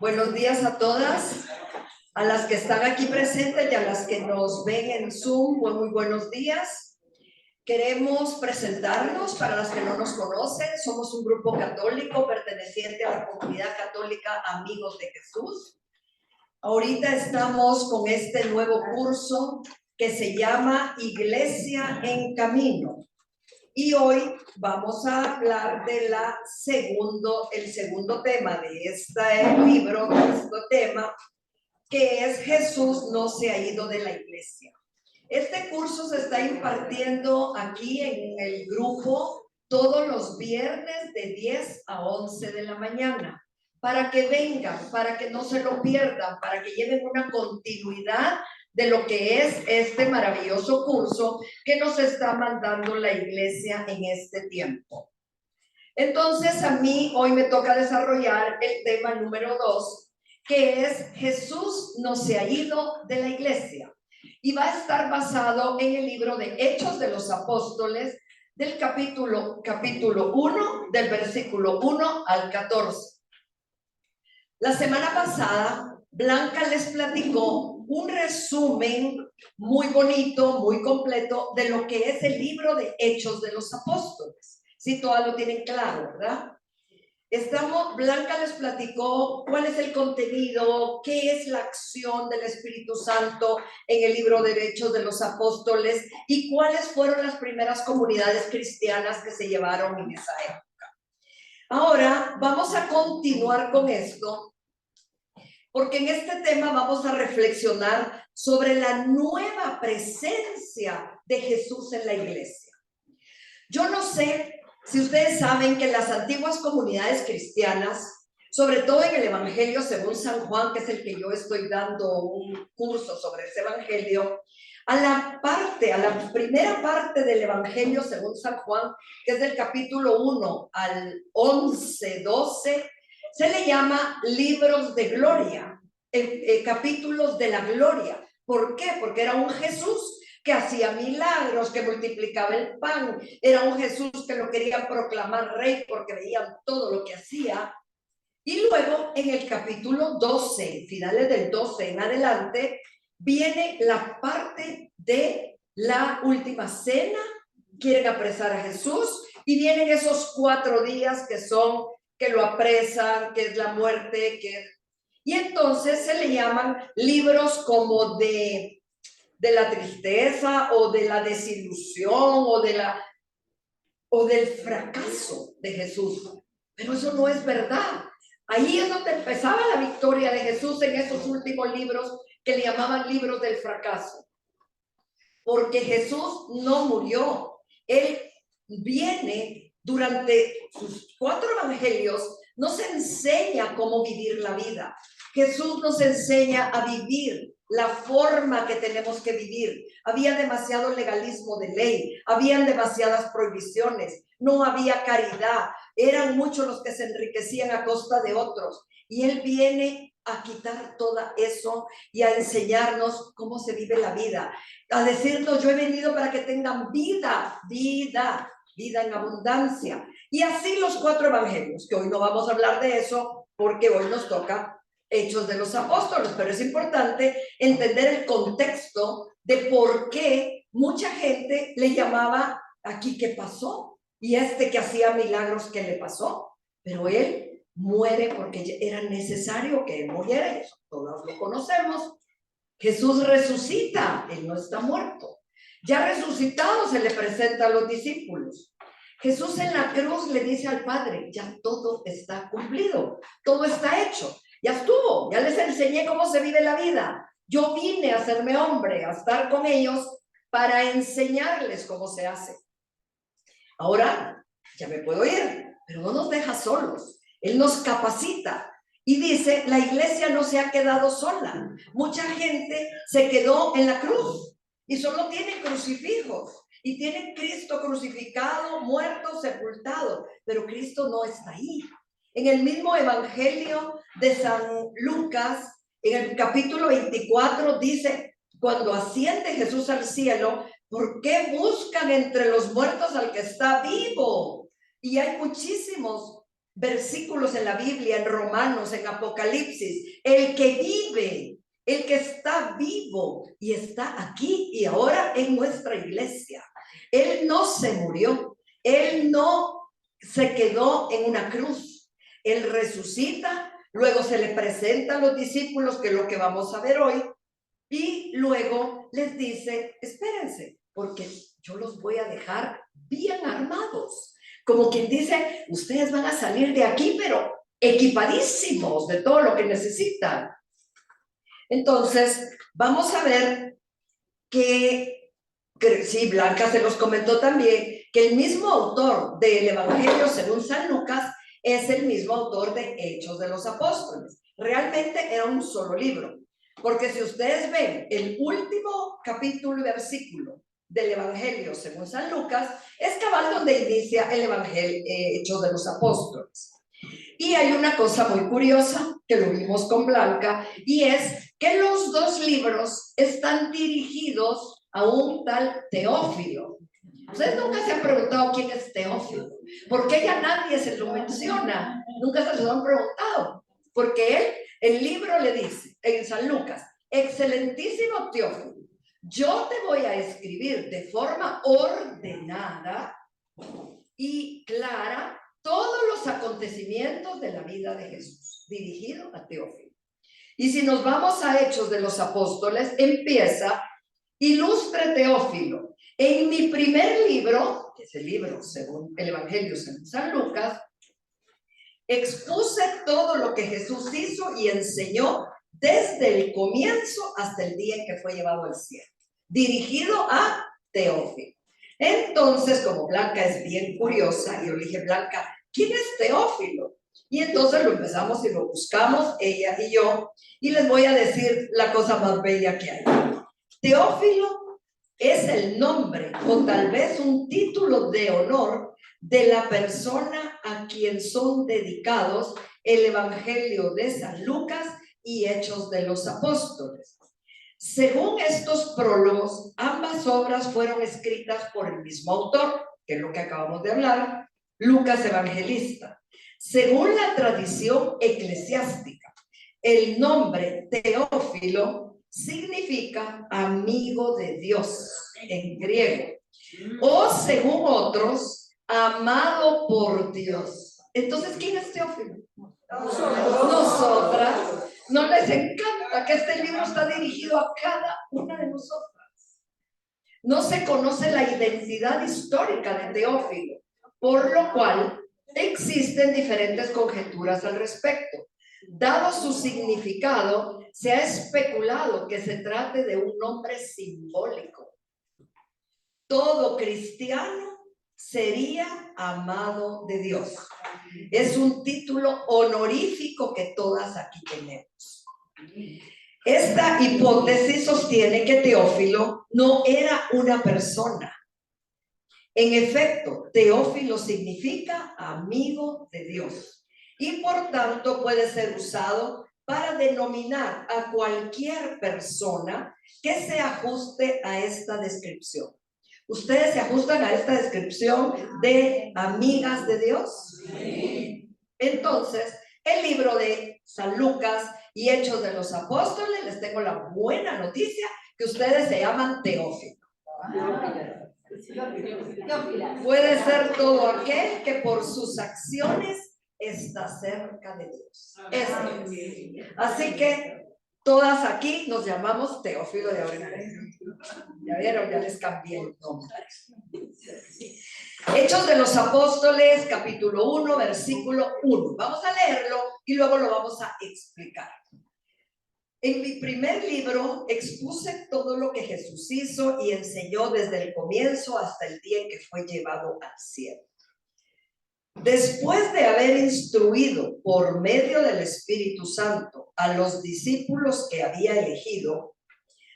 Buenos días a todas, a las que están aquí presentes y a las que nos ven en Zoom. Muy buenos días. Queremos presentarnos para las que no nos conocen. Somos un grupo católico perteneciente a la comunidad católica Amigos de Jesús. Ahorita estamos con este nuevo curso que se llama Iglesia en Camino. Y hoy vamos a hablar de el segundo tema de este libro, de este tema, que es Jesús no se ha ido de la iglesia. Este curso se está impartiendo aquí en el grupo todos los viernes de 10 a 11 de la mañana. Para que vengan, para que no se lo pierdan, para que lleven una continuidad de lo que es este maravilloso curso que nos está mandando la iglesia en este tiempo. Entonces, a mí hoy me toca desarrollar el tema número 2, que es Jesús no se ha ido de la iglesia. Y va a estar basado en el libro de Hechos de los Apóstoles, del capítulo 1, del versículo 1 al 14. La semana pasada, Blanca les platicó un resumen muy bonito, muy completo de lo que es el libro de Hechos de los Apóstoles. Si todas lo tienen claro, ¿verdad? Blanca les platicó cuál es el contenido, qué es la acción del Espíritu Santo en el libro de Hechos de los Apóstoles y cuáles fueron las primeras comunidades cristianas que se llevaron en esa época. Ahora vamos a continuar con esto, porque en este tema vamos a reflexionar sobre la nueva presencia de Jesús en la iglesia. Yo no sé si ustedes saben que en las antiguas comunidades cristianas, sobre todo en el Evangelio según San Juan, que es el que yo estoy dando un curso sobre ese Evangelio, a la primera parte del Evangelio según San Juan, que es del capítulo 1 al 11, 12, se le llama libros de gloria, capítulos de la gloria. ¿Por qué? Porque era un Jesús que hacía milagros, que multiplicaba el pan, era un Jesús que lo querían proclamar rey porque veían todo lo que hacía. Y luego en el capítulo 12, finales del 12 en adelante, viene la parte de la última cena, quieren apresar a Jesús y vienen esos 4 días que lo apresan, que es la muerte, y entonces se le llaman libros como de la tristeza o de la desilusión o del fracaso de Jesús. Pero eso no es verdad. Ahí es donde empezaba la victoria de Jesús en esos últimos libros que le llamaban libros del fracaso. Porque Jesús no murió. Él viene durante sus 4 evangelios, nos enseña cómo vivir la vida. Jesús nos enseña a vivir la forma que tenemos que vivir. Había demasiado legalismo de ley, habían demasiadas prohibiciones, no había caridad, eran muchos los que se enriquecían a costa de otros. Y Él viene a quitar todo eso y a enseñarnos cómo se vive la vida, a decirnos: yo he venido para que tengan vida en abundancia. Y así los 4 evangelios, que hoy no vamos a hablar de eso porque hoy nos toca Hechos de los Apóstoles, pero es importante entender el contexto de por qué mucha gente le llamaba aquí ¿qué pasó? Y que hacía milagros, ¿qué le pasó? Pero Él muere porque era necesario que Él muriera, y eso todos lo conocemos. Jesús resucita, Él no está muerto. Ya resucitado se le presenta a los discípulos. Jesús en la cruz le dice al Padre: ya todo está cumplido, todo está hecho. Ya estuvo, ya les enseñé cómo se vive la vida. Yo vine a hacerme hombre, a estar con ellos para enseñarles cómo se hace. Ahora ya me puedo ir, pero no nos deja solos. Él nos capacita y dice: la iglesia no se ha quedado sola. Mucha gente se quedó en la cruz y solo tienen crucifijos y tienen Cristo crucificado, muerto, sepultado, pero Cristo no está ahí. En el mismo Evangelio de San Lucas, en el capítulo 24, dice: cuando asciende Jesús al cielo, ¿por qué buscan entre los muertos al que está vivo? Y hay muchísimos versículos en la Biblia, en Romanos, en Apocalipsis, el que vive, el que está vivo y está aquí y ahora en nuestra iglesia. Él no se murió, Él no se quedó en una cruz, Él resucita, luego se le presenta a los discípulos, que es lo que vamos a ver hoy, y luego les dice, espérense, porque yo los voy a dejar bien armados. Como quien dice, ustedes van a salir de aquí, pero equipadísimos de todo lo que necesitan. Entonces, vamos a ver que sí, Blanca se los comentó también, que el mismo autor del Evangelio según San Lucas es el mismo autor de Hechos de los Apóstoles. Realmente era un solo libro, porque si ustedes ven el último capítulo y versículo del Evangelio según San Lucas, es cabal donde inicia el Evangelio, Hechos de los Apóstoles. Y hay una cosa muy curiosa que lo vimos con Blanca, y es que los dos libros están dirigidos a un tal Teófilo. Ustedes nunca se han preguntado quién es Teófilo, porque ya nadie se lo menciona, nunca se lo han preguntado, porque el libro le dice en San Lucas, excelentísimo Teófilo, yo te voy a escribir de forma ordenada y clara todos los acontecimientos de la vida de Jesús, dirigido a Teófilo. Y si nos vamos a Hechos de los Apóstoles, empieza, ilustre Teófilo, en mi primer libro, que es el libro según el Evangelio según San Lucas, expuse todo lo que Jesús hizo y enseñó desde el comienzo hasta el día en que fue llevado al cielo, dirigido a Teófilo. Entonces, como Blanca es bien curiosa, yo le dije, Blanca, ¿quién es Teófilo? Y entonces lo empezamos y lo buscamos, ella y yo, y les voy a decir la cosa más bella que hay. Teófilo es el nombre o tal vez un título de honor de la persona a quien son dedicados el Evangelio de San Lucas y Hechos de los Apóstoles. Según estos prólogos, ambas obras fueron escritas por el mismo autor, que es lo que acabamos de hablar, Lucas Evangelista. Según la tradición eclesiástica, el nombre Teófilo significa amigo de Dios en griego, o según otros, amado por Dios. Entonces, ¿quién es Teófilo? Nosotras. ¿No les encanta que este libro está dirigido a cada una de nosotras? No se conoce la identidad histórica de Teófilo, por lo cual existen diferentes conjeturas al respecto. Dado su significado, se ha especulado que se trate de un nombre simbólico. Todo cristiano sería amado de Dios. Es un título honorífico que todas aquí tenemos. Esta hipótesis sostiene que Teófilo no era una persona. En efecto, Teófilo significa amigo de Dios y por tanto puede ser usado para denominar a cualquier persona que se ajuste a esta descripción. ¿Ustedes se ajustan a esta descripción de amigas de Dios? Sí. Entonces, el libro de San Lucas y Hechos de los Apóstoles, les tengo la buena noticia que ustedes se llaman Teófilo. Puede ser todo aquel que por sus acciones está cerca de Dios. Ese es. Así que todas aquí nos llamamos Teófilo de ahora en adelante. Ya vieron, ya les cambié el nombre. Hechos de los Apóstoles, capítulo 1, versículo 1. Vamos a leerlo y luego lo vamos a explicar. En mi primer libro expuse todo lo que Jesús hizo y enseñó desde el comienzo hasta el día en que fue llevado al cielo. Después de haber instruido por medio del Espíritu Santo a los discípulos que había elegido,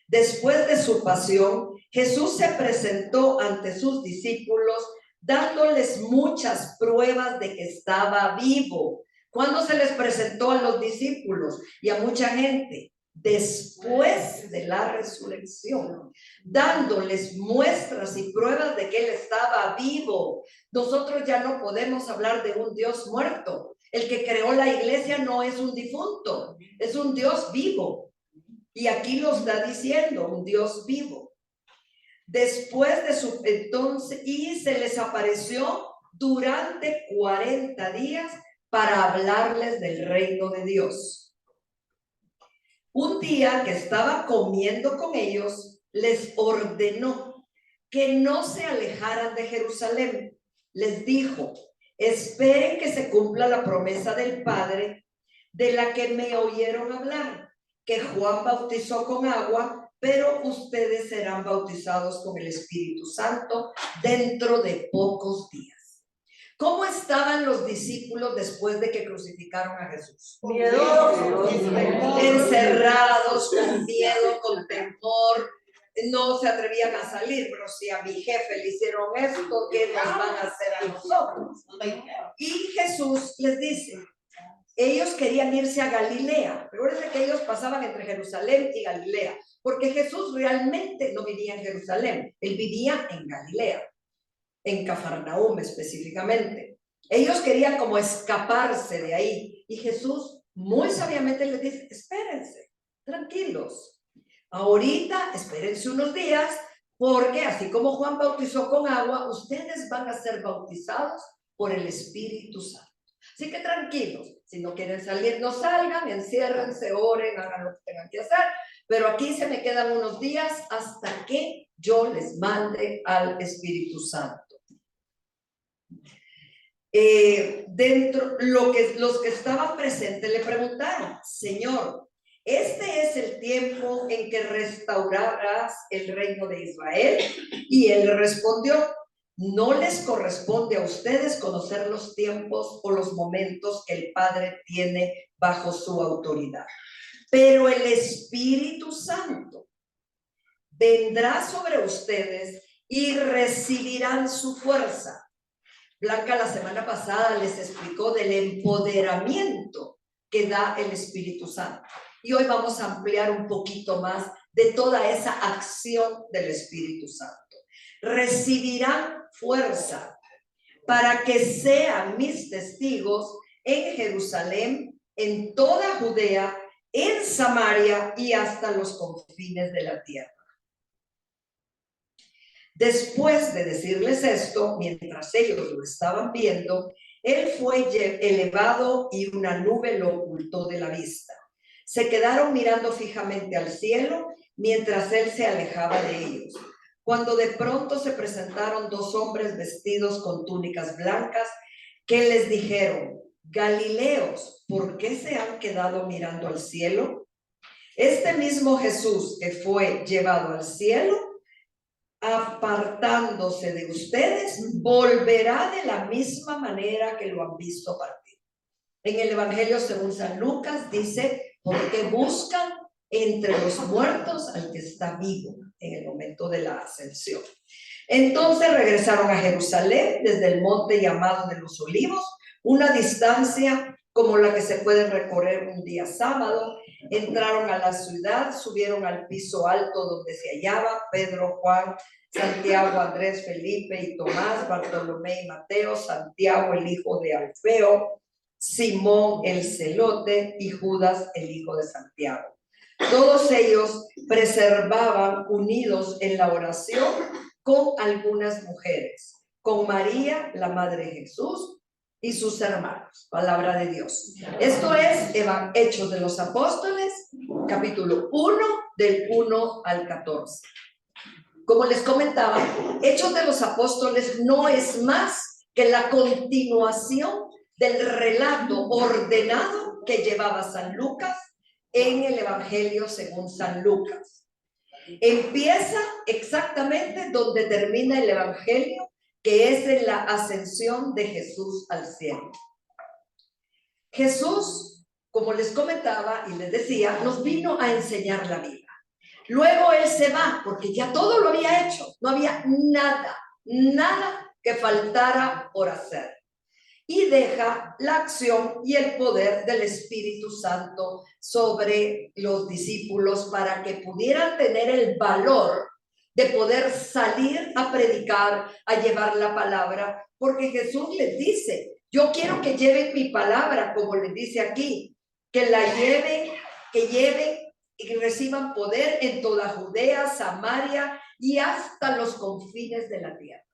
después de su pasión, Jesús se presentó ante sus discípulos dándoles muchas pruebas de que estaba vivo. ¿Cuándo se les presentó a los discípulos y a mucha gente? Después de la resurrección, dándoles muestras y pruebas de que Él estaba vivo. Nosotros ya no podemos hablar de un Dios muerto, El que creó la iglesia no es un difunto, es un Dios vivo. Y aquí lo está diciendo, un Dios vivo. Después de su entonces, y se les apareció durante 40 días para hablarles del reino de Dios. Un día que estaba comiendo con ellos, les ordenó que no se alejaran de Jerusalén. Les dijo: esperen que se cumpla la promesa del Padre de la que me oyeron hablar, que Juan bautizó con agua, pero ustedes serán bautizados con el Espíritu Santo dentro de pocos días. ¿Cómo estaban los discípulos después de que crucificaron a Jesús? Miedosos, encerrados, con miedo, con temor. No se atrevían a salir, pero si a mi jefe le hicieron esto, ¿qué nos van a hacer a nosotros? Y Jesús les dice, ellos querían irse a Galilea. Recuerden que ellos pasaban entre Jerusalén y Galilea, porque Jesús realmente no vivía en Jerusalén, él vivía en Galilea, en Cafarnaúm específicamente. Ellos querían como escaparse de ahí, y Jesús muy sabiamente les dice, espérense, tranquilos. Ahorita espérense unos días, porque así como Juan bautizó con agua, ustedes van a ser bautizados por el Espíritu Santo. Así que tranquilos, si no quieren salir, no salgan, enciérrense, oren, hagan lo que tengan que hacer, pero aquí se me quedan unos días hasta que yo les mande al Espíritu Santo. Los que estaban presentes le preguntaron, Señor, ¿este es el tiempo en que restaurarás el reino de Israel? Y él respondió, no les corresponde a ustedes conocer los tiempos o los momentos que el Padre tiene bajo su autoridad. Pero el Espíritu Santo vendrá sobre ustedes y recibirán su fuerza. Blanca la semana pasada les explicó del empoderamiento que da el Espíritu Santo. Y hoy vamos a ampliar un poquito más de toda esa acción del Espíritu Santo. Recibirán fuerza para que sean mis testigos en Jerusalén, en toda Judea, en Samaria y hasta los confines de la tierra. Después de decirles esto, mientras ellos lo estaban viendo, él fue elevado y una nube lo ocultó de la vista. Se quedaron mirando fijamente al cielo mientras él se alejaba de ellos. Cuando de pronto se presentaron dos hombres vestidos con túnicas blancas que les dijeron, Galileos, ¿por qué se han quedado mirando al cielo? Este mismo Jesús que fue llevado al cielo, apartándose de ustedes, volverá de la misma manera que lo han visto partir. En el Evangelio según San Lucas dice, porque buscan entre los muertos al que está vivo en el momento de la ascensión. Entonces regresaron a Jerusalén desde el monte llamado de los Olivos, una distancia como la que se puede recorrer un día sábado. Entraron a la ciudad, subieron al piso alto donde se hallaba Pedro, Juan, Santiago, Andrés, Felipe y Tomás, Bartolomé y Mateo, Santiago el hijo de Alfeo, Simón el celote y Judas el hijo de Santiago. Todos ellos preservaban unidos en la oración con algunas mujeres, con María, la madre de Jesús, y sus hermanos. Palabra de Dios. Esto es Hechos de los Apóstoles, capítulo 1, del 1 al 14. Como les comentaba, Hechos de los Apóstoles no es más que la continuación del relato ordenado que llevaba San Lucas en el Evangelio según San Lucas. Empieza exactamente donde termina el Evangelio, que es en la ascensión de Jesús al cielo. Jesús, como les comentaba y les decía, nos vino a enseñar la vida. Luego él se va porque ya todo lo había hecho, no había nada que faltara por hacer. Y deja la acción y el poder del Espíritu Santo sobre los discípulos para que pudieran tener el valor de poder salir a predicar, a llevar la palabra, porque Jesús les dice, Yo quiero que lleven mi palabra, como les dice aquí, que la lleven, que lleven y que reciban poder en toda Judea, Samaria y hasta los confines de la tierra.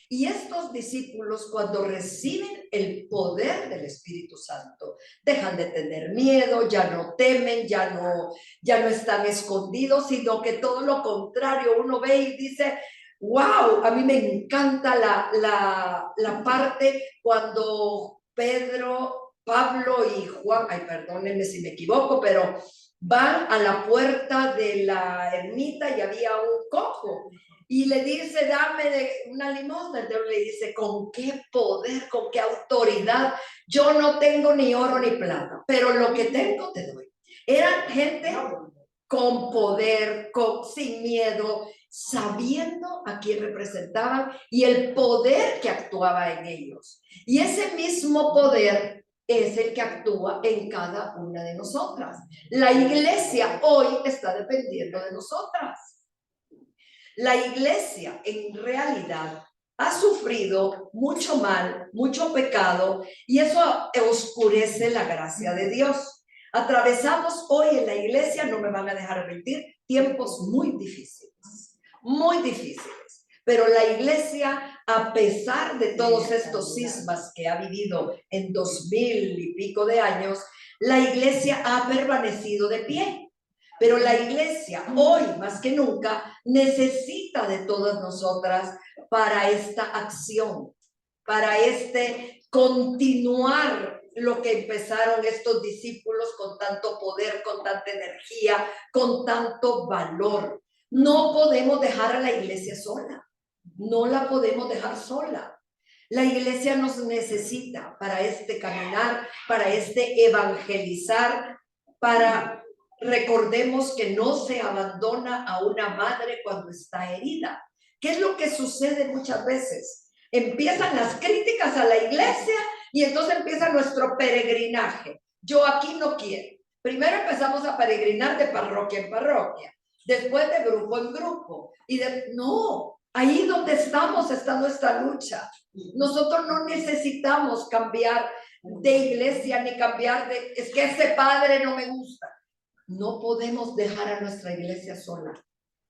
Y estos discípulos, cuando reciben el poder del Espíritu Santo, dejan de tener miedo, ya no temen, ya no están escondidos, sino que todo lo contrario, uno ve y dice, wow, a mí me encanta la parte cuando Pedro, Pablo y Juan, ay, perdónenme si me equivoco, pero van a la puerta de la ermita y había un cojo. Y le dice, dame una limosna. Entonces le dice, ¿con qué poder, con qué autoridad? Yo no tengo ni oro ni plata, pero lo que tengo te doy. Eran gente con poder, sin miedo, sabiendo a quién representaban y el poder que actuaba en ellos. Y ese mismo poder es el que actúa en cada una de nosotras. La iglesia hoy está dependiendo de nosotras. La iglesia en realidad ha sufrido mucho mal, mucho pecado, y eso oscurece la gracia de Dios. Atravesamos hoy en la iglesia, no me van a dejar mentir, tiempos muy difíciles, pero la iglesia, a pesar de todos estos cismas que ha vivido en 2000 y pico de años, la iglesia ha permanecido de pie. Pero la iglesia hoy más que nunca necesita de todas nosotras para esta acción, para continuar lo que empezaron estos discípulos con tanto poder, con tanta energía, con tanto valor. No podemos dejar a la iglesia sola, no la podemos dejar sola. La iglesia nos necesita para caminar, para evangelizar, para... Recordemos que no se abandona a una madre cuando está herida. ¿Qué es lo que sucede muchas veces? Empiezan las críticas a la iglesia y entonces empieza nuestro peregrinaje. Yo aquí no quiero. Primero empezamos a peregrinar de parroquia en parroquia, después de grupo en grupo. No, ahí donde estamos está nuestra lucha. Nosotros no necesitamos cambiar de iglesia ni cambiar es que ese padre no me gusta. No podemos dejar a nuestra iglesia sola.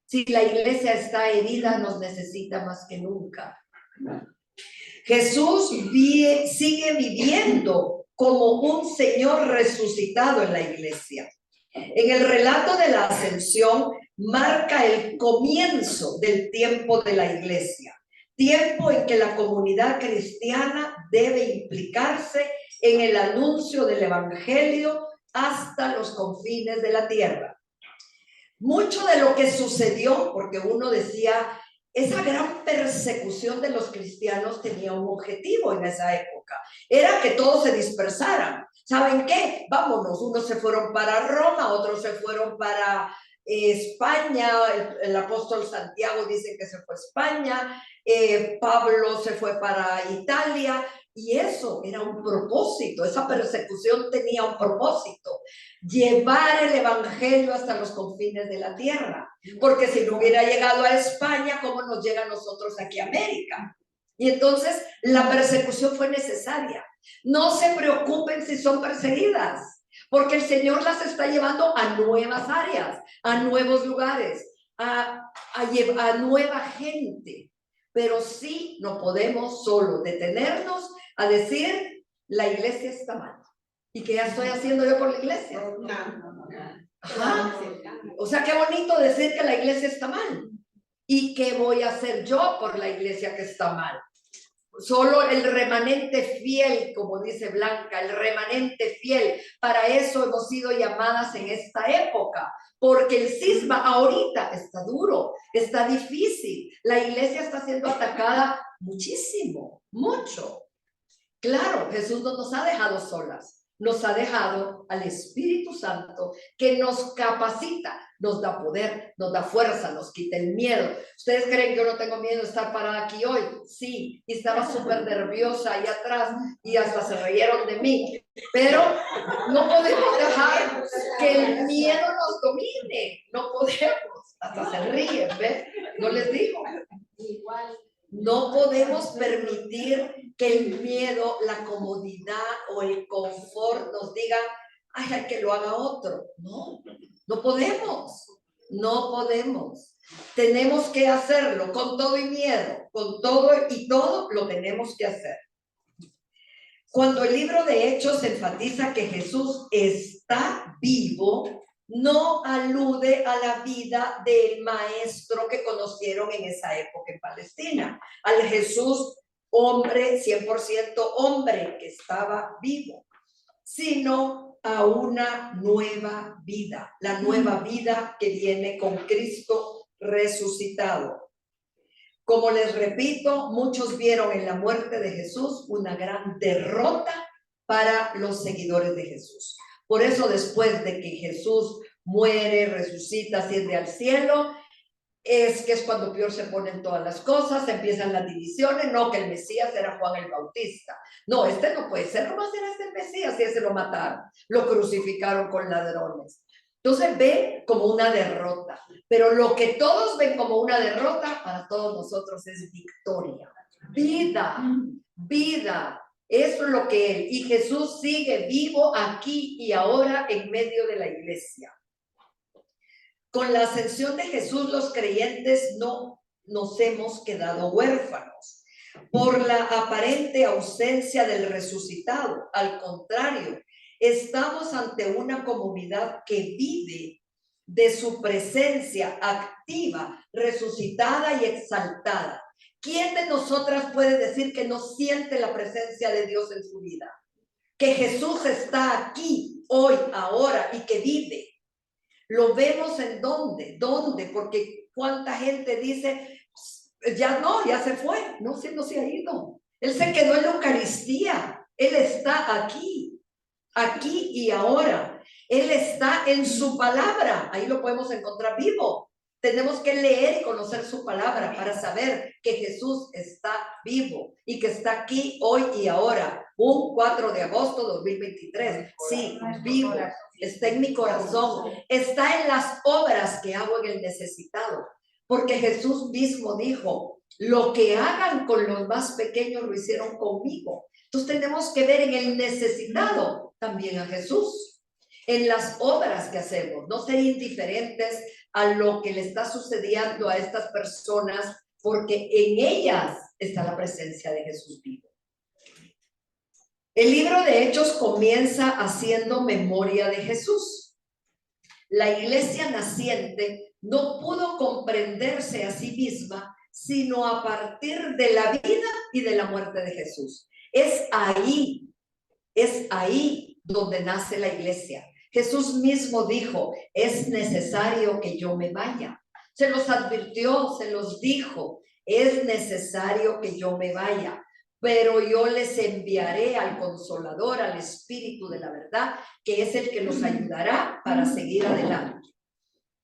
Si la iglesia está herida, nos necesita más que nunca. Jesús sigue viviendo como un Señor resucitado en la iglesia. En el relato de la ascensión marca el comienzo del tiempo de la iglesia, tiempo en que la comunidad cristiana debe implicarse en el anuncio del evangelio hasta los confines de la tierra. Mucho de lo que sucedió, porque uno decía, esa gran persecución de los cristianos tenía un objetivo en esa época, era que todos se dispersaran. ¿Saben qué? Vámonos, unos se fueron para Roma, otros se fueron para España, el apóstol Santiago dice que se fue a España, Pablo se fue para Italia, y eso era un propósito, esa persecución tenía un propósito, llevar el evangelio hasta los confines de la tierra, porque si no hubiera llegado a España, ¿cómo nos llega a nosotros aquí a América? Y entonces la persecución fue necesaria. No se preocupen si son perseguidas, porque el Señor las está llevando a nuevas áreas, a nuevos lugares, a nueva gente. Pero sí no podemos solo detenernos a decir, la iglesia está mal. ¿Y qué ya estoy haciendo yo por la iglesia? Ajá. O sea, qué bonito decir que la iglesia está mal. ¿Y qué voy a hacer yo por la iglesia que está mal? Solo el remanente fiel, como dice Blanca, el remanente fiel. Para eso hemos sido llamadas en esta época, porque el cisma ahorita está duro, está difícil. La iglesia está siendo atacada muchísimo, mucho. Claro, Jesús no nos ha dejado solas, nos ha dejado al Espíritu Santo que nos capacita, nos da poder, nos da fuerza, nos quita el miedo. ¿Ustedes creen que yo no tengo miedo de estar parada aquí hoy? Sí, y estaba súper nerviosa ahí atrás y hasta se reyeron de mí. Pero no podemos dejar que el miedo nos domine, no podemos. Hasta se ríen, ¿ves? No les digo. No podemos permitir que el miedo, la comodidad o el confort nos digan, ay, hay que lo haga otro. No, no podemos, no podemos. Tenemos que hacerlo con todo y miedo, con todo y todo lo tenemos que hacer. Cuando el libro de Hechos enfatiza que Jesús está vivo, no alude a la vida del maestro que conocieron en esa época en Palestina, al Jesús hombre, 100% hombre que estaba vivo, sino a una nueva vida, la nueva vida que viene con Cristo resucitado. Como les repito, muchos vieron en la muerte de Jesús una gran derrota para los seguidores de Jesús. Por eso, después de que Jesús muere, resucita, asciende al cielo, es cuando peor se ponen todas las cosas, empiezan las divisiones. No, que el Mesías era Juan el Bautista. No, este no puede ser, nomás era este el Mesías, y ese lo mataron, lo crucificaron con ladrones. Entonces ve como una derrota, pero lo que todos ven como una derrota, para todos nosotros es victoria, vida, vida. Eso es lo que él, y Jesús sigue vivo aquí y ahora en medio de la iglesia. Con la ascensión de Jesús, los creyentes no nos hemos quedado huérfanos por la aparente ausencia del resucitado. Al contrario, estamos ante una comunidad que vive de su presencia activa, resucitada y exaltada. ¿Quién de nosotras puede decir que no siente la presencia de Dios en su vida? Que Jesús está aquí, hoy, ahora, y que vive. ¿Lo vemos en dónde? ¿Dónde? Porque cuánta gente dice, ya no, ya se fue. No se ha ido. Él se quedó en la Eucaristía. Él está aquí, aquí y ahora. Él está en su palabra. Ahí lo podemos encontrar vivo. Tenemos que leer y conocer su palabra para saber que Jesús está vivo y que está aquí hoy y ahora. Un 4 de agosto de 2023. Sí, vivo. Está en mi corazón. Está en las obras que hago en el necesitado. Porque Jesús mismo dijo, lo que hagan con los más pequeños lo hicieron conmigo. Entonces tenemos que ver en el necesitado también a Jesús. En las obras que hacemos, no ser indiferentes a lo que le está sucediendo a estas personas, porque en ellas está la presencia de Jesús vivo. El libro de Hechos comienza haciendo memoria de Jesús. La iglesia naciente no pudo comprenderse a sí misma, sino a partir de la vida y de la muerte de Jesús. Es ahí donde nace la iglesia. Jesús mismo dijo, es necesario que yo me vaya. Se los advirtió, se los dijo, es necesario que yo me vaya, pero yo les enviaré al Consolador, al Espíritu de la verdad, que es el que los ayudará para seguir adelante.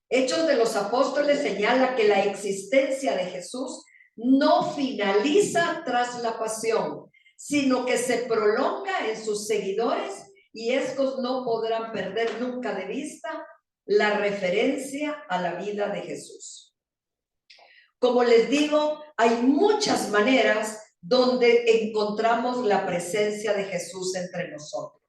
Hechos de los Apóstoles señala que la existencia de Jesús no finaliza tras la pasión, sino que se prolonga en sus seguidores, y estos no podrán perder nunca de vista la referencia a la vida de Jesús. Como les digo, hay muchas maneras donde encontramos la presencia de Jesús entre nosotros.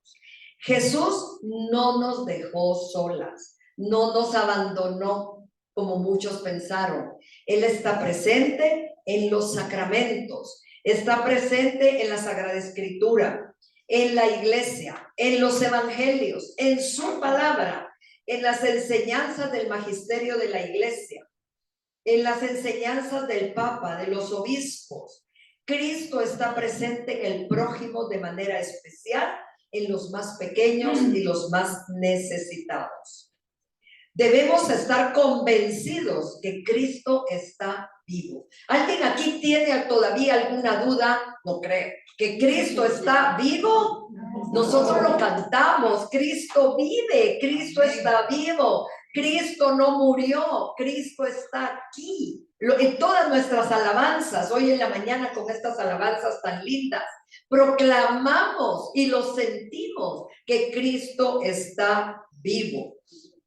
Jesús no nos dejó solas, no nos abandonó como muchos pensaron. Él está presente en los sacramentos, está presente en la Sagrada Escritura, en la iglesia, en los evangelios, en su palabra, en las enseñanzas del magisterio de la iglesia, en las enseñanzas del Papa, de los obispos. Cristo está presente en el prójimo de manera especial, en los más pequeños y los más necesitados. Debemos estar convencidos que Cristo está vivo. ¿Alguien aquí tiene todavía alguna duda? No creo. ¿Que Cristo está vivo? Nosotros lo cantamos. Cristo vive, Cristo está vivo, Cristo no murió, Cristo está aquí. En todas nuestras alabanzas, hoy en la mañana con estas alabanzas tan lindas, proclamamos y lo sentimos que Cristo está vivo.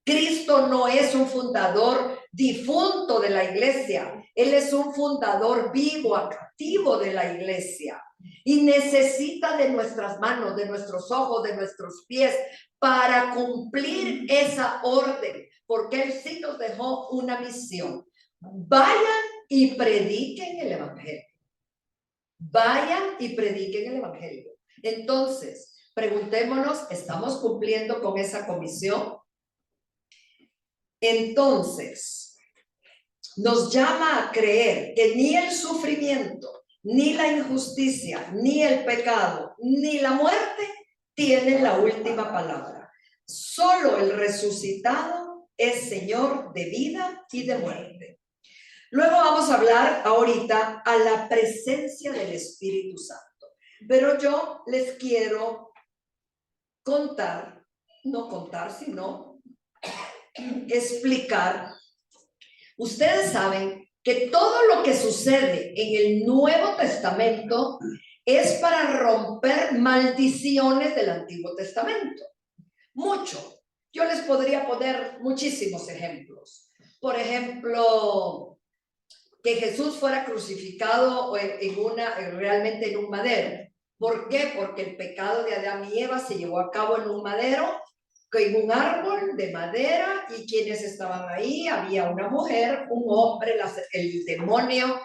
Cristo no es un fundador difunto de la iglesia. Él es un fundador vivo, activo de la iglesia y necesita de nuestras manos, de nuestros ojos, de nuestros pies para cumplir esa orden, porque Él sí nos dejó una misión. Vayan y prediquen el evangelio. Vayan y prediquen el evangelio. Entonces, preguntémonos, ¿estamos cumpliendo con esa comisión? Entonces, nos llama a creer que ni el sufrimiento, ni la injusticia, ni el pecado, ni la muerte tienen la última palabra. Solo el resucitado es Señor de vida y de muerte. Luego vamos a hablar ahorita a la presencia del Espíritu Santo. Pero yo les quiero sino explicar. Ustedes saben que todo lo que sucede en el Nuevo Testamento es para romper maldiciones del Antiguo Testamento. Mucho. Yo les podría poner muchísimos ejemplos. Por ejemplo, que Jesús fuera crucificado realmente en un madero. ¿Por qué? Porque el pecado de Adán y Eva se llevó a cabo en un madero, en un árbol de madera, y quienes estaban ahí, había una mujer, un hombre, el demonio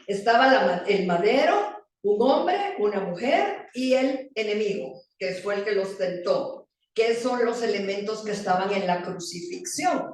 estaba el madero, un hombre, una mujer y el enemigo, que fue el que los tentó. ¿Qué son los elementos que estaban en la crucifixión?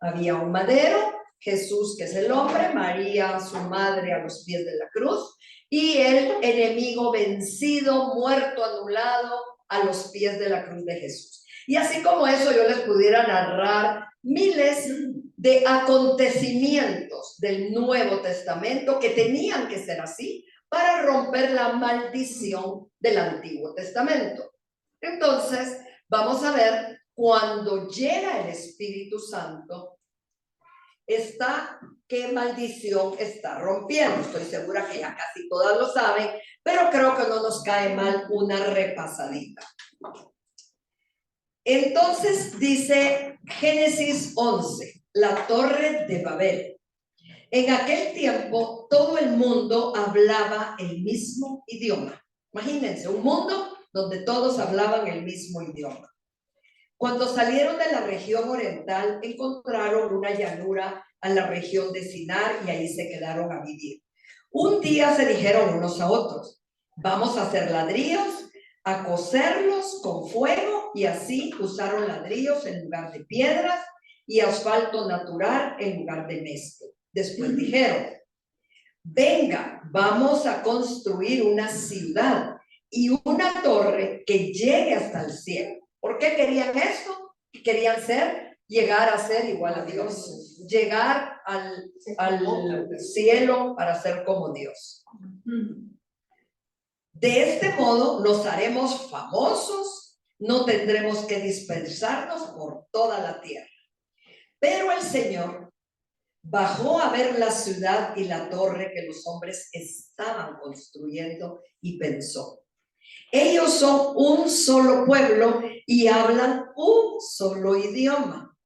Había un madero, Jesús, que es el hombre, María, su madre, a los pies de la cruz, y el enemigo vencido, muerto, anulado, a los pies de la cruz de Jesús. Y así como eso, yo les pudiera narrar miles de acontecimientos del Nuevo Testamento que tenían que ser así para romper la maldición del Antiguo Testamento. Entonces, vamos a ver, cuando llega el Espíritu Santo, ¿qué maldición está rompiendo? Estoy segura que ya casi todas lo saben, pero creo que no nos cae mal una repasadita. Entonces dice Génesis 11, la Torre de Babel. En aquel tiempo todo el mundo hablaba el mismo idioma. Imagínense, un mundo donde todos hablaban el mismo idioma. Cuando salieron de la región oriental, encontraron una llanura a la región de Sinar y ahí se quedaron a vivir. Un día se dijeron unos a otros, vamos a hacer ladrillos, a coserlos con fuego, y así usaron ladrillos en lugar de piedras y asfalto natural en lugar de mezcla. Después dijeron, venga, vamos a construir una ciudad y una torre que llegue hasta el cielo. ¿Por qué querían esto? Querían llegar a ser igual a Dios, llegar al cielo para ser como Dios. De este modo nos haremos famosos, no tendremos que dispersarnos por toda la tierra. Pero el Señor bajó a ver la ciudad y la torre que los hombres estaban construyendo y pensó, ellos son un solo pueblo y hablan un solo idioma.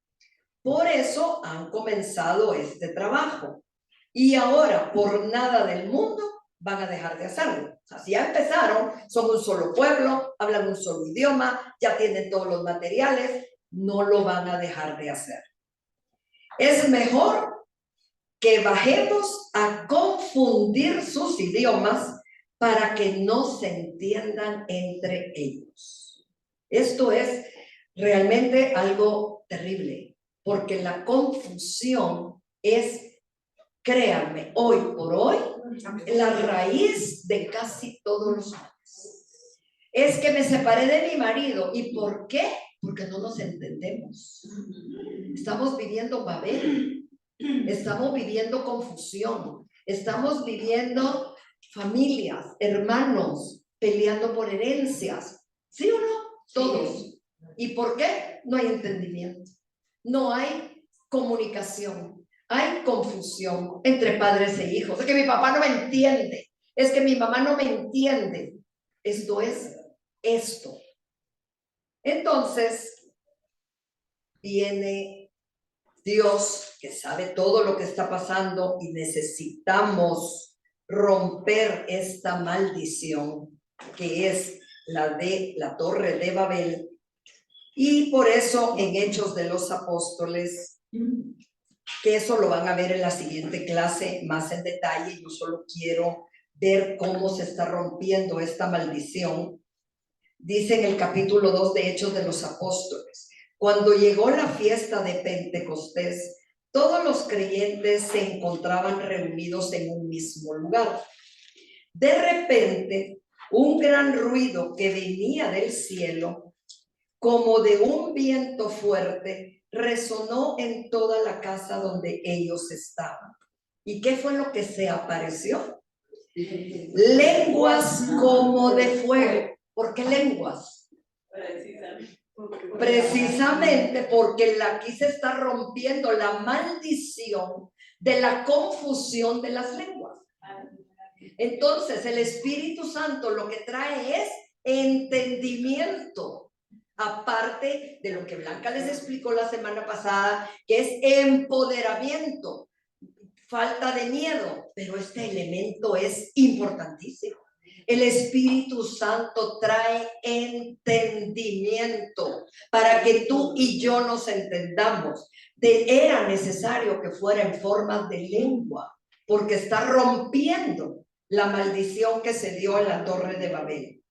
Por eso han comenzado este trabajo. Y ahora, por nada del mundo, van a dejar de hacerlo. O sea, si ya empezaron, son un solo pueblo, hablan un solo idioma, ya tienen todos los materiales, no lo van a dejar de hacer. Es mejor que bajemos a confundir sus idiomas para que no se entiendan entre ellos. Esto es realmente algo terrible, porque la confusión es, créanme, hoy por hoy, la raíz de casi todos los males. Es que me separé de mi marido. ¿Y por qué? Porque no nos entendemos. Estamos viviendo Babel. Estamos viviendo confusión. Estamos viviendo familias, hermanos, peleando por herencias. ¿Sí o no? Todos. ¿Y por qué? No hay entendimiento. No hay comunicación. Hay confusión entre padres e hijos. Es que mi papá no me entiende. Es que mi mamá no me entiende. Esto es esto. Entonces, viene Dios, que sabe todo lo que está pasando, y necesitamos romper esta maldición que es la de la Torre de Babel. Y por eso en Hechos de los Apóstoles, que eso lo van a ver en la siguiente clase más en detalle, yo solo quiero ver cómo se está rompiendo esta maldición. Dice en el capítulo 2 de Hechos de los Apóstoles: cuando llegó la fiesta de Pentecostés, todos los creyentes se encontraban reunidos en un mismo lugar. De repente, un gran ruido que venía del cielo, como de un viento fuerte, resonó en toda la casa donde ellos estaban. ¿Y qué fue lo que se apareció? Lenguas como de fuego. ¿Por qué lenguas? Precisamente porque aquí se está rompiendo la maldición de la confusión de las lenguas. Entonces, el Espíritu Santo lo que trae es entendimiento, aparte de lo que Blanca les explicó la semana pasada, que es empoderamiento, falta de miedo, pero este elemento es importantísimo. El Espíritu Santo trae entendimiento para que tú y yo nos entendamos. Era necesario que fuera en forma de lengua, porque está rompiendo la maldición que se dio en la Torre de Babel.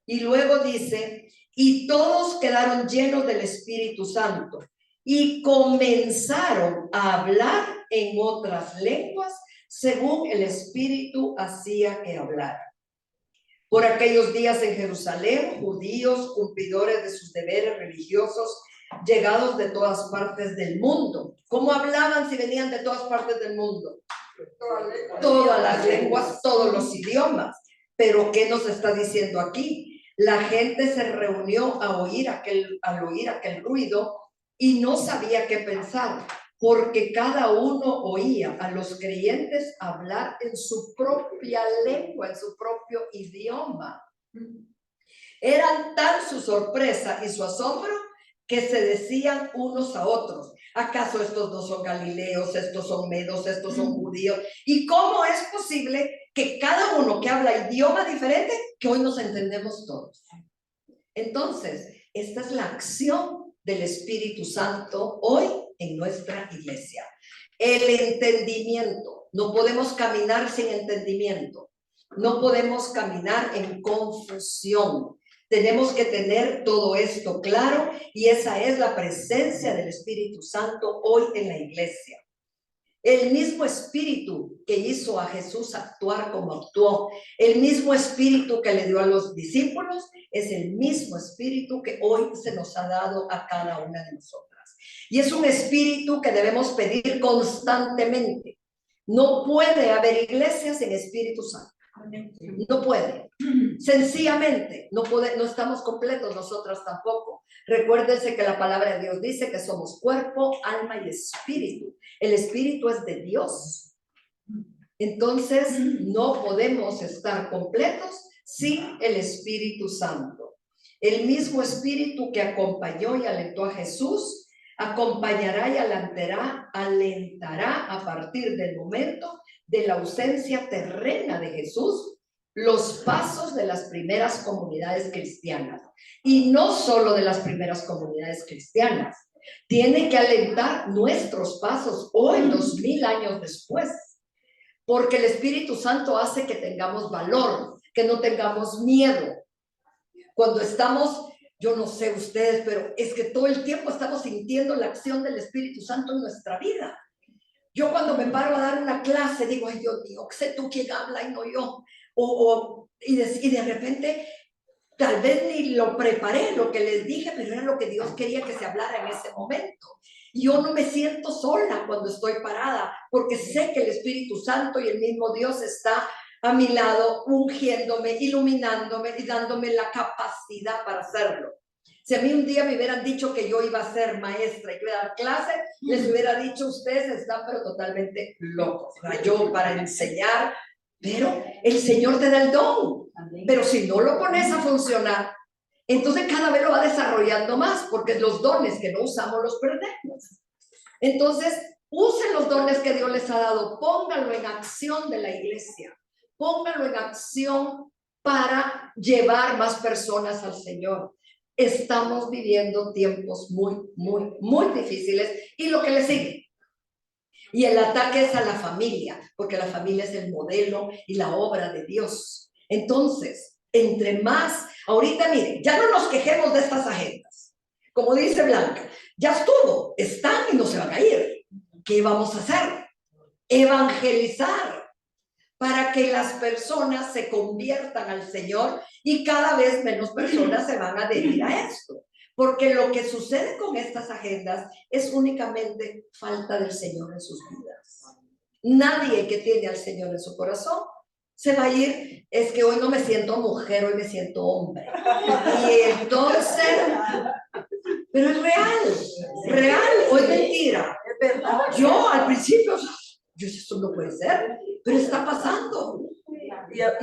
Y luego dice: y todos quedaron llenos del Espíritu Santo y comenzaron a hablar en otras lenguas según el Espíritu hacía que hablara. Por aquellos días en Jerusalén, judíos cumplidores de sus deberes religiosos, llegados de todas partes del mundo. ¿Cómo hablaban si venían de todas partes del mundo? Todas las lenguas, todos los idiomas. Pero ¿qué nos está diciendo aquí? La gente se reunió al oír aquel ruido y no sabía qué pensar, porque cada uno oía a los creyentes hablar en su propia lengua, en su propio idioma. Eran tal su sorpresa y su asombro que se decían unos a otros: ¿acaso estos no son galileos, estos son medos, estos son judíos? ¿Y cómo es posible que cada uno que habla idioma diferente, que hoy nos entendemos todos? Entonces, esta es la acción del Espíritu Santo hoy en nuestra iglesia. El entendimiento. No podemos caminar sin entendimiento. No podemos caminar en confusión. Tenemos que tener todo esto claro, y esa es la presencia del Espíritu Santo hoy en la iglesia. El mismo Espíritu que hizo a Jesús actuar como actuó, el mismo Espíritu que le dio a los discípulos, es el mismo Espíritu que hoy se nos ha dado a cada una de nosotras. Y es un Espíritu que debemos pedir constantemente. No puede haber iglesia sin Espíritu Santo. No puede. Sencillamente, no estamos completos nosotras tampoco. Recuérdense que la palabra de Dios dice que somos cuerpo, alma y espíritu. El espíritu es de Dios. Entonces, no podemos estar completos sin el Espíritu Santo. El mismo Espíritu que acompañó y alentó a Jesús, acompañará y alentará a partir del momento de la ausencia terrena de Jesús los pasos de las primeras comunidades cristianas. Y no solo de las primeras comunidades cristianas. Tiene que alentar nuestros pasos hoy, 2000 años después. Porque el Espíritu Santo hace que tengamos valor, que no tengamos miedo. Cuando estamos, yo no sé ustedes, pero es que todo el tiempo estamos sintiendo la acción del Espíritu Santo en nuestra vida. Yo cuando me paro a dar una clase digo: ay Dios mío, sé tú quién habla y no yo. Y de repente, tal vez ni lo preparé, lo que les dije, pero era lo que Dios quería que se hablara en ese momento. Y yo no me siento sola cuando estoy parada, porque sé que el Espíritu Santo y el mismo Dios está a mi lado, ungiéndome, iluminándome y dándome la capacidad para hacerlo. Si a mí un día me hubieran dicho que yo iba a ser maestra y que iba a dar clase, les hubiera dicho: ustedes están pero totalmente locos. Yo para enseñar, pero el Señor te da el don. Pero si no lo pones a funcionar, Entonces cada vez lo va desarrollando más, porque los dones que no usamos los perdemos. Entonces, usen los dones que Dios les ha dado, pónganlo en acción de la iglesia, pónganlo en acción para llevar más personas al Señor. Estamos viviendo tiempos muy difíciles, y lo que le sigue. Y el ataque es a la familia, porque la familia es el modelo y la obra de Dios. Entonces, entre más, ahorita miren, ya no nos quejemos de estas agendas. Como dice Blanca, ya estuvo, están y no se van a ir. ¿Qué vamos a hacer? Evangelizar para que las personas se conviertan al Señor, y cada vez menos personas se van a adherir a esto. Porque lo que sucede con estas agendas es únicamente falta del Señor en sus vidas. Nadie que tiene al Señor en su corazón se va a ir, es que hoy no me siento mujer, hoy me siento hombre. Y entonces, pero es real, o es mentira. Es verdad. Yo al principio, yo esto no puede ser, pero está pasando.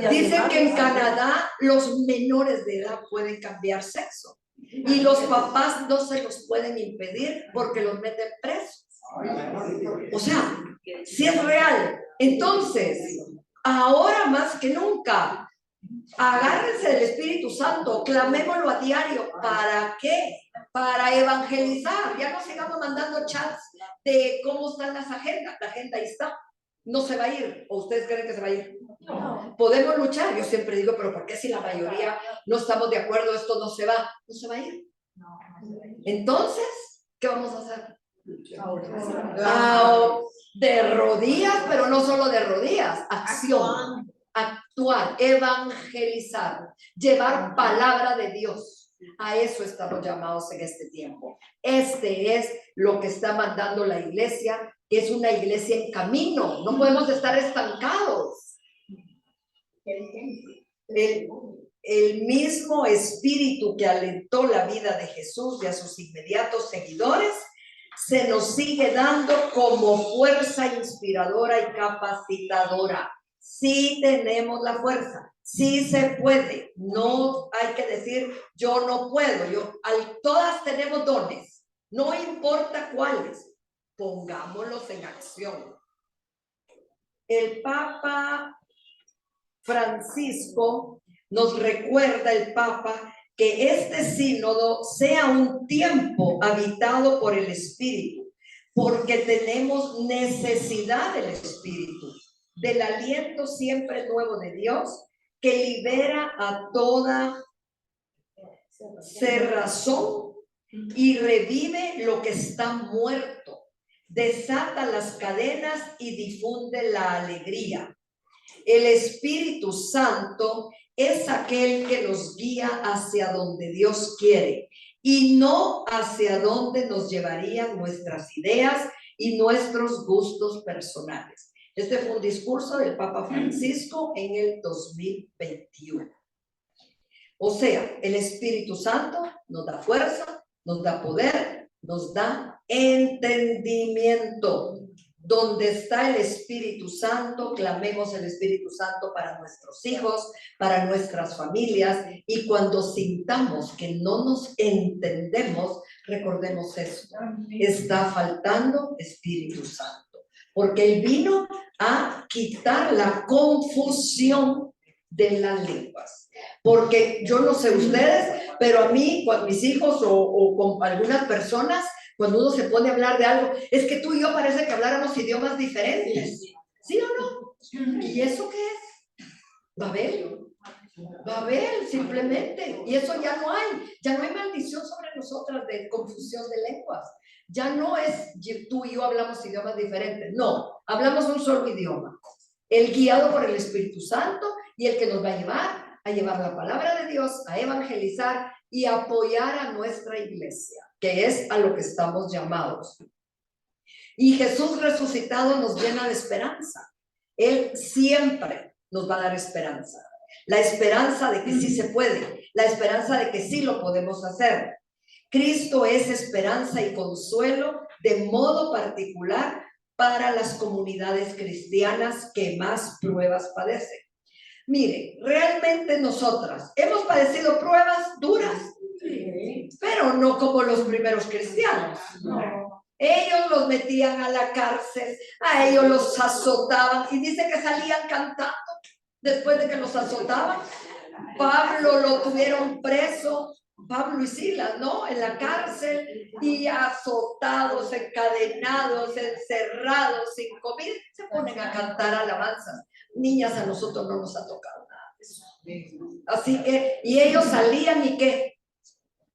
Dicen que en Canadá los menores de edad pueden cambiar sexo, y los papás no se los pueden impedir porque los meten presos. O sea, si es real. Entonces, ahora más que nunca, agárrense del Espíritu Santo, clamémoslo a diario. ¿Para qué? Para evangelizar. Ya no sigamos mandando chats de cómo están las agendas. La agenda ahí está. No se va a ir. ¿O ustedes creen que se va a ir? No. Podemos luchar. Yo siempre digo, pero ¿por qué si la mayoría no estamos de acuerdo, esto no se va? No se va a ir. Entonces, ¿qué vamos a hacer? De rodillas, pero no solo de rodillas. Acción. Actuar, evangelizar, llevar palabra de Dios. A eso estamos llamados en este tiempo. Este es lo que está mandando la iglesia, que es una iglesia en camino. No podemos estar estancados. El mismo espíritu que alentó la vida de Jesús y a sus inmediatos seguidores se nos sigue dando como fuerza inspiradora y capacitadora. Sí tenemos la fuerza, sí se puede. No hay que decir yo no puedo. Todas tenemos dones, no importa cuáles, pongámoslos en acción. El Papa Francisco nos recuerda, el Papa, que este sínodo sea un tiempo habitado por el Espíritu, porque tenemos necesidad del Espíritu, del aliento siempre nuevo de Dios, que libera a toda cerrazón y revive lo que está muerto, desata las cadenas y difunde la alegría. El Espíritu Santo es aquel que nos guía hacia donde Dios quiere, y no hacia donde nos llevarían nuestras ideas y nuestros gustos personales. Este fue un discurso del Papa Francisco en el 2021. O sea, el Espíritu Santo nos da fuerza, nos da poder, nos da entendimiento. Donde está el Espíritu Santo, clamemos el Espíritu Santo para nuestros hijos, para nuestras familias, y cuando sintamos que no nos entendemos, recordemos eso. Está faltando Espíritu Santo, porque Él vino a quitar la confusión de las lenguas. Porque yo no sé ustedes, pero a mí, con mis hijos o con algunas personas, cuando uno se pone a hablar de algo, es que tú y yo parece que habláramos idiomas diferentes. ¿Sí o no? ¿Y eso qué es? Babel, simplemente. Y eso ya no hay maldición sobre nosotras de confusión de lenguas. Ya no es tú y yo hablamos idiomas diferentes. No, hablamos un solo idioma. El guiado por el Espíritu Santo, y el que nos va a llevar la palabra de Dios, a evangelizar y apoyar a nuestra iglesia, que es a lo que estamos llamados. Y Jesús resucitado nos llena de esperanza. Él siempre nos va a dar esperanza. La esperanza de que sí se puede, la esperanza de que sí lo podemos hacer. Cristo es esperanza y consuelo de modo particular para las comunidades cristianas que más pruebas padecen. Mire, realmente nosotras hemos padecido pruebas duras, pero no como los primeros cristianos. Ellos los metían a la cárcel, a ellos los azotaban y dice que salían cantando después de que los azotaban. Pablo lo tuvieron preso, Pablo y Silas, ¿no? En la cárcel y azotados, encadenados, encerrados, sin comida, se ponen a cantar alabanzas. Niñas, a nosotros no nos ha tocado nada de eso. Así que, y ellos salían y ¿qué?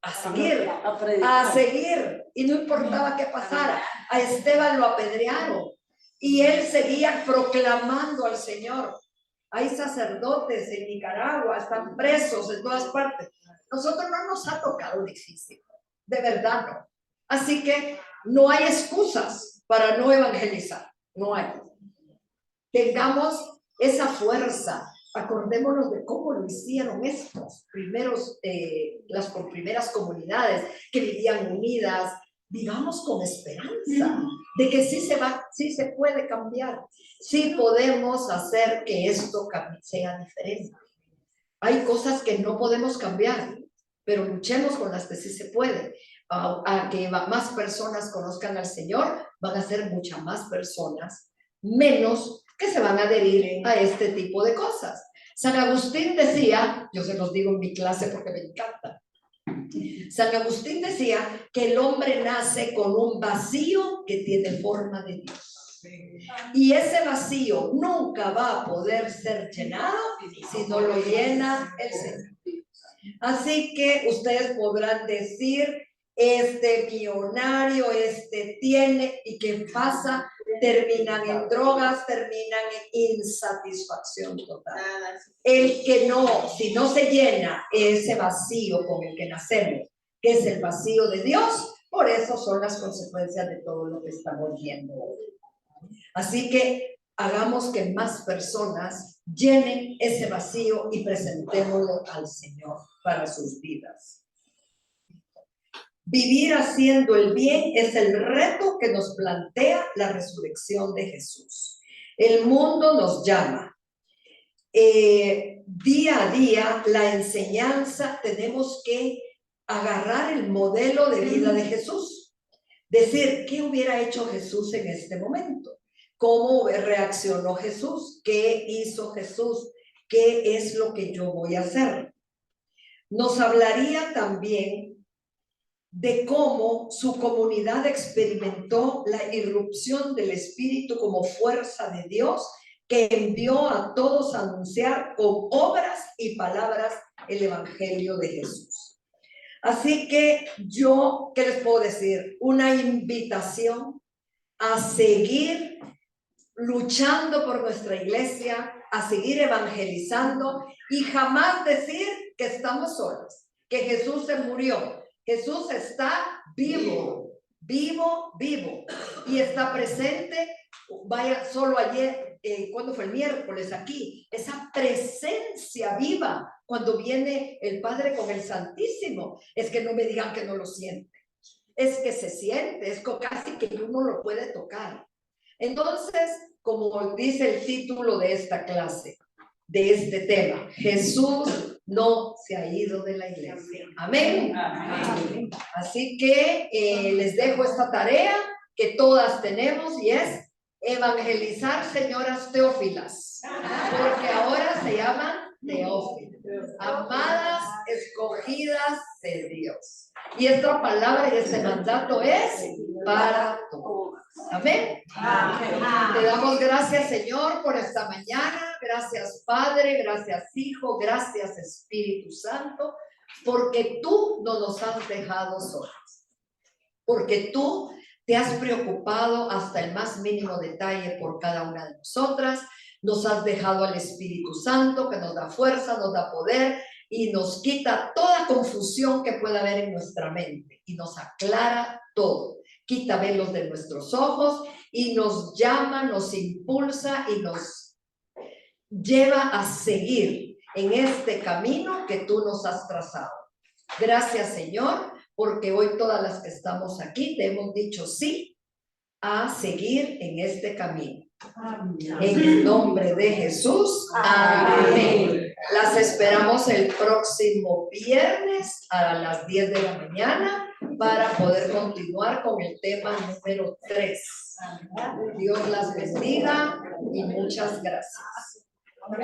A seguir, y no importaba qué pasara. A Esteban lo apedrearon y él seguía proclamando al Señor. Hay sacerdotes en Nicaragua, están presos en todas partes. Nosotros no nos ha tocado difícil, de verdad no. Así que no hay excusas para no evangelizar, no hay. Tengamos esa fuerza. Acordémonos de cómo lo hicieron estos primeros, las primeras comunidades que vivían unidas. Vivamos con esperanza de que sí se puede cambiar, sí podemos hacer que esto sea diferente. Hay cosas que no podemos cambiar, pero luchemos con las que sí se puede. A que más personas conozcan al Señor, van a ser muchas más personas, menos que se van a adherir a este tipo de cosas. San Agustín decía, yo se los digo en mi clase porque me encanta, San Agustín decía que el hombre nace con un vacío que tiene forma de Dios. Y ese vacío nunca va a poder ser llenado si no lo llena el Señor. Así que ustedes podrán decir, este millonario, este tiene, y ¿qué pasa? Terminan en drogas, terminan en insatisfacción total. El que no, si no se llena ese vacío con el que nacemos, que es el vacío de Dios, por eso son las consecuencias de todo lo que estamos viendo hoy. Así que hagamos que más personas llenen ese vacío y presentémoslo al Señor para sus vidas. Vivir haciendo el bien es el reto que nos plantea la resurrección de Jesús. El mundo nos llama. Día a día, la enseñanza, tenemos que agarrar el modelo de vida de Jesús. Decir, ¿qué hubiera hecho Jesús en este momento? ¿Cómo reaccionó Jesús? ¿Qué hizo Jesús? ¿Qué es lo que yo voy a hacer? Nos hablaría también de cómo su comunidad experimentó la irrupción del Espíritu como fuerza de Dios que envió a todos a anunciar con obras y palabras el Evangelio de Jesús. Así que yo, ¿qué les puedo decir? Una invitación a seguir luchando por nuestra iglesia, a seguir evangelizando y jamás decir que estamos solos, que Jesús se murió. Jesús está vivo, vivo, vivo y está presente. Vaya, solo ayer, ¿cuándo fue? El miércoles aquí, esa presencia viva cuando viene el Padre con el Santísimo. Es que no me digan que no lo siente, es que se siente, es casi que uno lo puede tocar. Entonces, como dice el título de esta clase, de este tema, Jesús no se ha ido de la iglesia. Amén. Amén. Así que les dejo esta tarea que todas tenemos y es evangelizar señoras teófilas, porque ahora se llaman teófilas, amadas, escogidas de Dios. Y esta palabra y este mandato es para todos. Amén. Amén. Te damos gracias, Señor, por esta mañana. Gracias, Padre. Gracias, Hijo. Gracias, Espíritu Santo, porque tú no nos has dejado solos. Porque tú te has preocupado hasta el más mínimo detalle por cada una de nosotras. Nos has dejado al Espíritu Santo, que nos da fuerza, nos da poder y nos quita toda confusión que pueda haber en nuestra mente y nos aclara todo. Quita velos de nuestros ojos y nos llama, nos impulsa y nos lleva a seguir en este camino que tú nos has trazado. Gracias, Señor, porque hoy todas las que estamos aquí te hemos dicho sí a seguir en este camino. Amén. En el nombre de Jesús. Amén. Las esperamos el próximo viernes a las 10 de la mañana para poder continuar con el tema número 3. Dios las bendiga y muchas gracias.